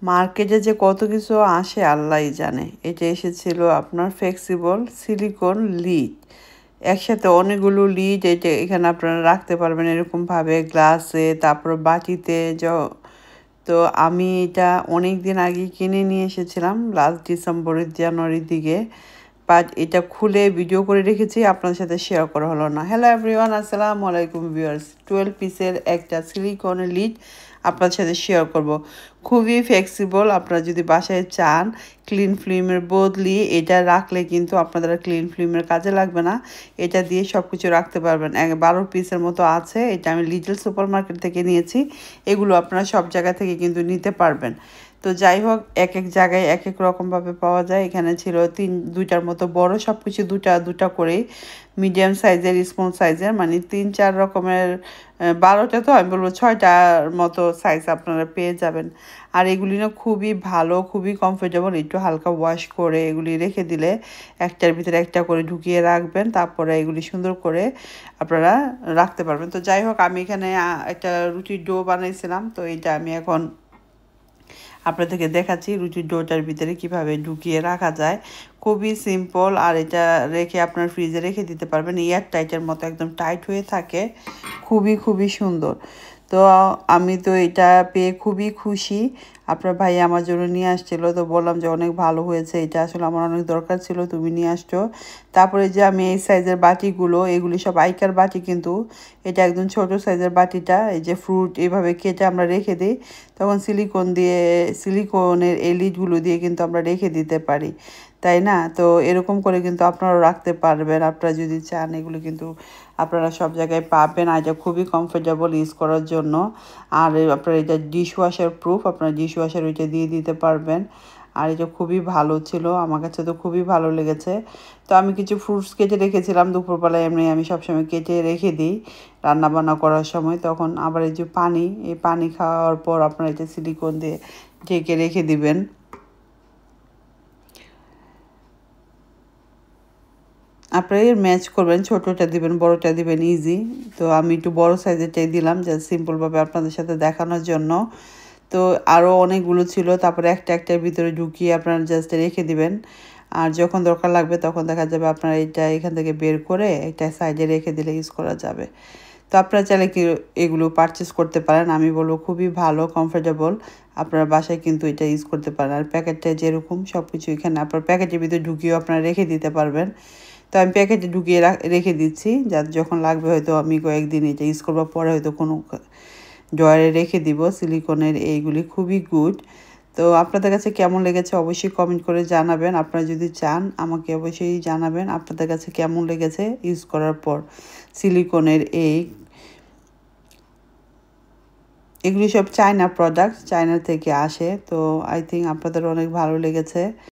মার্কেটে যে কত কিছু আসে আল্লাহই জানে। এটা এসেছিল আপনার ফ্লেক্সিবল সিলিকন লিড। একসাথে অনেকগুলো লিড এটা এখানে আপনারা রাখতে পারবেন এরকমভাবে গ্লাসে, তারপর বাটিতে। তো আমি এটা অনেক দিন আগে কিনে নিয়ে এসেছিলাম, লাস্ট ডিসেম্বরের জানুয়ারির দিকে। বাট এটা খুলে ভিডিও করে রেখেছি, আপনার সাথে শেয়ার করা হলো না। হ্যালো এভরিওয়ান, আসসালামু আলাইকুম ভিউয়ার্স। 12 পিসের একটা সিলিকনের লিড আপনার সাথে শেয়ার করব। খুবই ফ্লেক্সিবল। আপনারা যদি বাসায় চান ক্লিন ফিল্মের বদলি এটা রাখলে কিন্তু আপনাদের ক্লিন ফিল্মের কাজে লাগবে না। এটা দিয়ে সব কিছু রাখতে পারবেন। 12 পিসের মতো আছে। এটা আমি লিটল সুপার মার্কেট থেকে নিয়েছি। এগুলো আপনারা সব জায়গা থেকে কিন্তু নিতে পারবেন। তো যাই হোক, এক এক জায়গায় এক এক রকমভাবে পাওয়া যায়। এখানে ছিল দুইটার মতো বড়, সব কিছু দুটা করেই। মিডিয়াম সাইজের, স্মল সাইজের, মানে 3-4 রকমের। 12টা, তো আমি বলবো 6টার মতো সাইজ আপনারা পেয়ে যাবেন। আর এগুলি না খুবই ভালো, খুবই কমফোর্টেবল। একটু হালকা ওয়াশ করে এগুলি রেখে দিলে একটার ভিতরে একটা করে ঢুকিয়ে রাখবেন, তারপরে এগুলি সুন্দর করে আপনারা রাখতে পারবেন। তো যাই হোক, আমি এখানে একটা রুটির ডো বানাইছিলাম। তো এইটা আমি এখন আপনাদেরকে দেখাচ্ছি রুটির ডোটার ভিতরে কিভাবে ঢুকিয়ে রাখা যায়। খুবই সিম্পল। আর এটা রেখে আপনার ফ্রিজে রেখে দিতে পারবেন, এয়ার টাইটের মতো একদম টাইট হয়ে থাকে। খুবই সুন্দর। তো আমি তো এটা পেয়ে খুবই খুশি। আপনার ভাই আমার জন্য নিয়ে আসছিলো, তো বললাম যে অনেক ভালো হয়েছে, এটা আসলে আমার অনেক দরকার ছিল, তুমি নিয়ে আসছো। তারপরে যে আমি এই সাইজের বাটিগুলো, এগুলি সব আইকার বাটি, কিন্তু এটা একদম ছোট সাইজের বাটিটা। এই যে ফ্রুট এইভাবে কেটে আমরা রেখে দিই, তখন সিলিকনের এই লিডগুলো দিয়ে কিন্তু আমরা রেখে দিতে পারি, তাই না? তো এরকম করে কিন্তু আপনারাও রাখতে পারবেন আপনারা যদি চান। এগুলো কিন্তু আপনারা সব জায়গায় পাবেন। আর এটা খুবই কমফোর্টেবল ইউজ করার জন্য। আর আপনার এটা ডিশ ওয়াশার প্রুফ, আপনারা ডিশ ওয়াশার ওইটা দিয়ে দিতে পারবেন। আর এটা খুবই ভালো ছিল, আমার কাছে তো খুবই ভালো লেগেছে। তো আমি কিছু ফ্রুটস কেটে রেখেছিলাম দুপুরবেলায়, এমনি আমি সবসময় কেটে রেখে দিই রান্না বান্না করার সময়। তখন আবার এই যে এই পানি খাওয়ার পর আপনারা এটা সিলিকন দিয়ে ঢেকে রেখে দিবেন। আপনারা এর ম্যাচ করবেন, ছোটোটা দিবেন, বড়টা দিবেন, ইজি। তো আমি একটু বড় সাইজেরটাই দিলাম, জাস্ট সিম্পলভাবে আপনাদের সাথে দেখানোর জন্য। তো আরও অনেকগুলো ছিল, তারপরে একটার ভিতরে ঢুকিয়ে আপনারা জাস্ট রেখে দিবেন। আর যখন দরকার লাগবে তখন দেখা যাবে আপনারা এটা এখান থেকে বের করে একটা সাইডে রেখে দিলে ইউজ করা যাবে। তো আপনারা চাইলে কি এগুলো পারচেস করতে পারেন। আমি বলবো খুবই ভালো, কমফোর্টেবল। আপনারা বাসায় কিন্তু এটা ইউজ করতে পারেন। আর প্যাকেটটা যেরকম সব কিছু এখানে আপনার প্যাকেটের ভিতরে ঢুকিয়েও আপনারা রেখে দিতে পারবেন। তো আমি প্যাকেটে ঢুকিয়ে রেখে দিচ্ছি, যাতে যখন লাগবে হয়তো আমি কয়েকদিন এটা ইউজ করবার পরে হয়তো কোনো ড্রয়ারে রেখে দিব। সিলিকনের এইগুলি খুবই গুড। তো আপনাদের কাছে কেমন লেগেছে অবশ্যই কমেন্ট করে জানাবেন। আপনারা যদি চান আমাকে অবশ্যই জানাবেন আপনাদের কাছে কেমন লেগেছে ইউজ করার পর সিলিকনের এগুলি সব চায়না প্রোডাক্ট, চায়না থেকে আসে। তো আই থিঙ্ক আপনাদের অনেক ভালো লেগেছে।